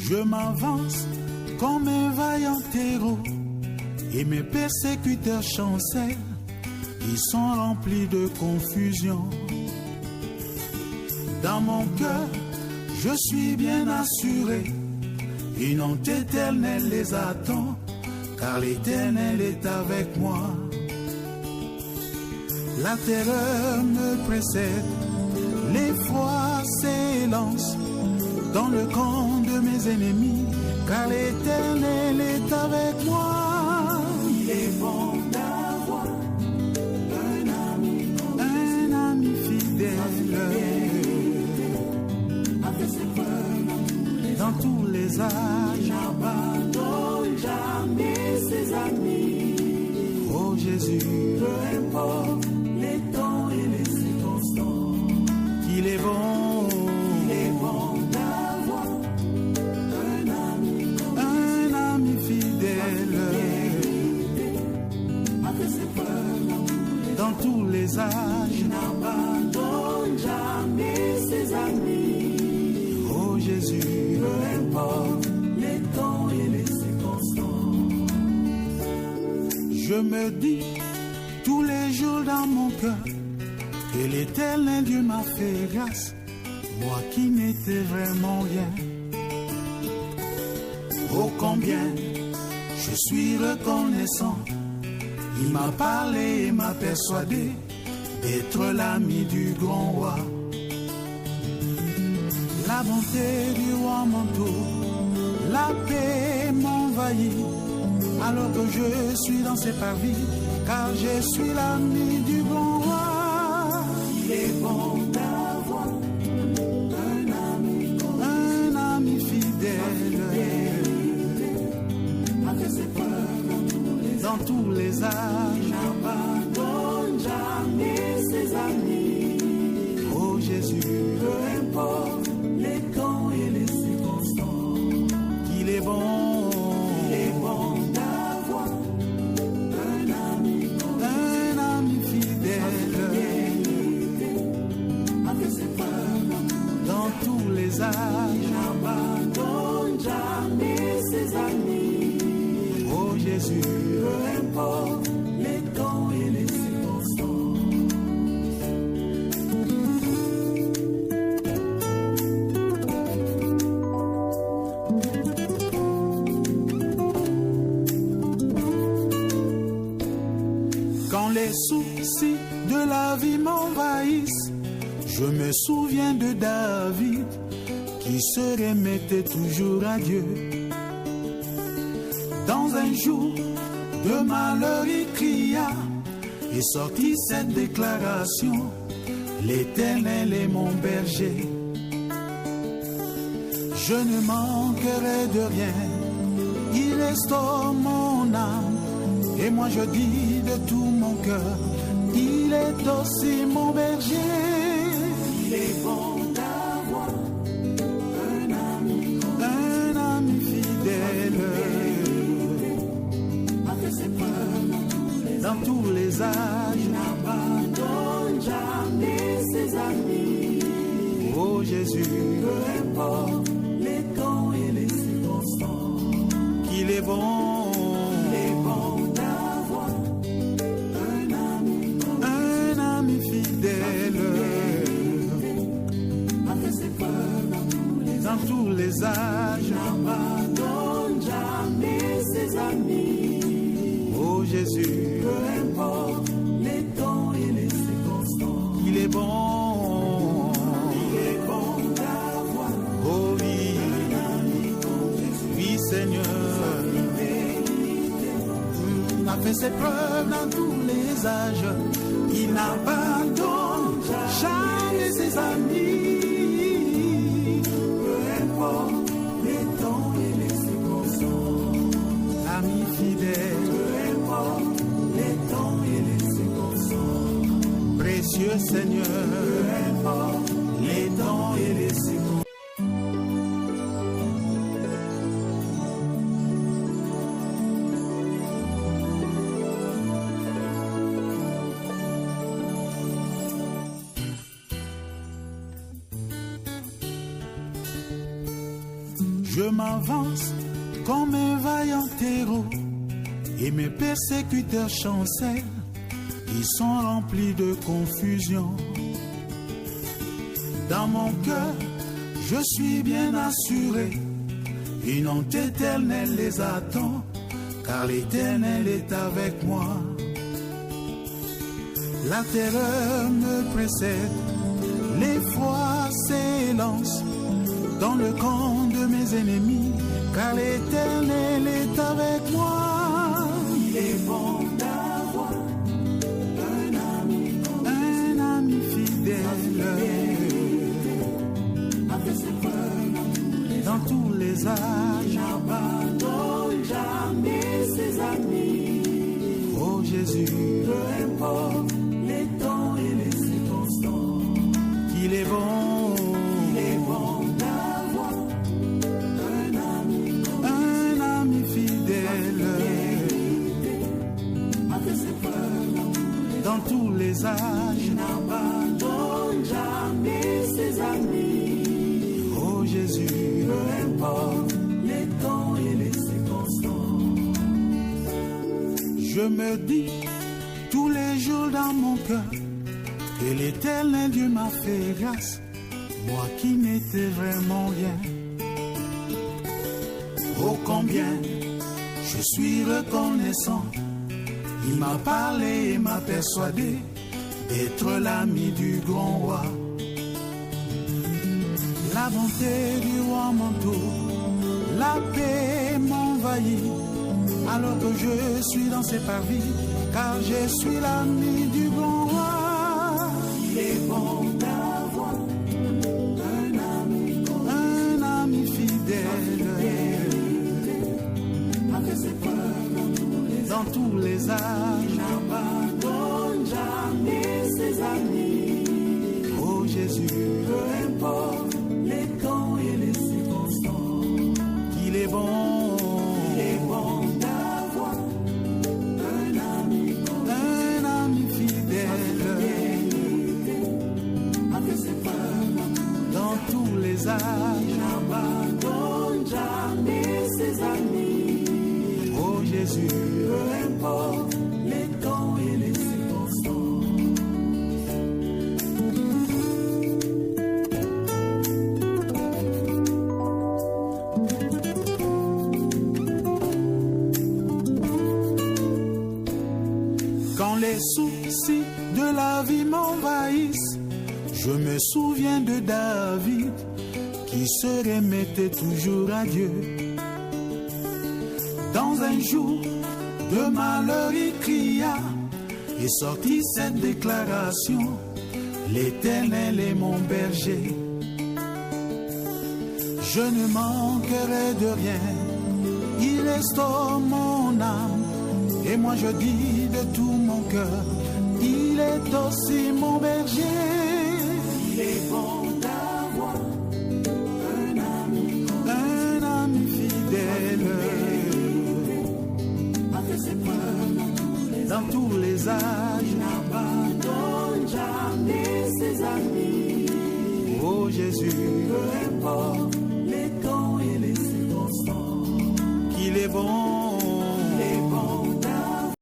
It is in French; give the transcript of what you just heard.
Je m'avance comme un vaillant héros et mes persécuteurs chancellent. Ils sont remplis de confusion. Dans mon cœur, je suis bien assuré. Une honte éternelle les attend, car l'Éternel est avec moi. La terreur me précède, l'effroi s'élance dans le camp de mes ennemis, car l'Éternel est avec moi. Il est bon d'avoir un ami fidèle, avec ses preuves dans tous les âges. N'abandonne jamais ses amis. Oh Jésus, peu importe les temps et les circonstances, qu'il est bon, d'avoir un ami fidèle, avec ses preuves dans tous les âges. N'abandonne jamais ses amis. Oh Jésus, peu importe les temps et les circonstances. Je me dis tous les jours dans mon cœur que l'Éternel Dieu m'a fait grâce, moi qui n'étais vraiment rien. Oh combien je suis reconnaissant, il m'a parlé et m'a persuadé d'être l'ami du grand roi. La bonté du roi m'entoure, la paix m'envahit, alors que je suis dans ses parvis, car je suis l'ami du grand roi. Il est bon d'avoir un ami fidèle, avec ses preuves dans tous les âges. N'abandonne jamais ses amis. Oh Jésus, peu importe les temps et les circonstances, qu'il est bon. N'abandonne jamais ses amis. Oh Jésus, peu importe les temps et les circonstances. Quand les soucis de la vie m'envahissent, je me souviens de David, qui se remettait toujours à Dieu. Dans un jour de malheur, il cria et sortit cette déclaration: l'Éternel est mon berger, je ne manquerai de rien, il restaure mon âme. Et moi je dis de tout mon cœur, il est aussi mon berger. Il est bon dans tous les âges. N'abandonne jamais ses amis. Oh Jésus, peu importe les temps et les circonstances, qu'il est bon d'avoir un ami fidèle, avec ses preuves dans tous les âges. N'abandonne jamais ses amis. Oh Jésus, peu importe les temps et les circonstances, il est bon d'avoir. Oh oui, oui Seigneur, a fait ses preuves dans tous les âges, il n'abandonne jamais ses amis. Peu importe les temps et les circonstances, ami fidèle, les temps et les circonstances. Précieux Seigneur, peu importe les temps et les circonstances. Je m'avance comme un vaillant héros et mes persécuteurs chancellent. Ils sont remplis de confusion. Dans mon cœur, je suis bien assuré. Une honte éternelle les attend, car l'Éternel est avec moi. La terreur me précède, l'effroi s'élance dans le camp de mes ennemis, car l'Éternel est avec moi. Il est bon d'avoir un ami fidèle, dans tous les âges, n'abandonne jamais ses amis. Oh Jésus, peu importe les temps et les circonstances, qu'il est bon d'avoir un ami fidèle, dans tous les âges, n'abandonne jamais ses amis. Oh Jésus, peu importe les temps et les circonstances. Je me dis tous les jours dans mon cœur que l'Éternel Dieu m'a fait grâce, moi qui n'étais vraiment rien. Oh combien je suis reconnaissant, il m'a parlé et m'a persuadé d'être l'ami du grand roi. La bonté du roi m'entoure, la paix m'envahit, alors que je suis dans ses parvis, car je suis l'ami du grand roi. Il est bon d'avoir un ami fidèle, dans tous les âges, n'abandonne jamais ses amis. Oh Jésus, peu importe les temps et les circonstances, qu'il est bon d'avoir un ami fidèle, dans tous les âges, n'abandonne jamais ses amis. Oh Jésus, peu importe les temps et les circonstances. Quand les soucis de la vie m'envahissent, je me souviens de David qui se remettait toujours à Dieu. Dans un jour de malheur, il cria et sortit cette déclaration: l'Éternel est mon berger, je ne manquerai de rien, il restaure mon âme. Et moi je dis de tout mon cœur, il est aussi mon berger. Il est bon d'avoir un ami fidèle, dans tous les âges, n'abandonne jamais ses amis. Oh Jésus, peu importe les temps et les circonstances, qu'il est bon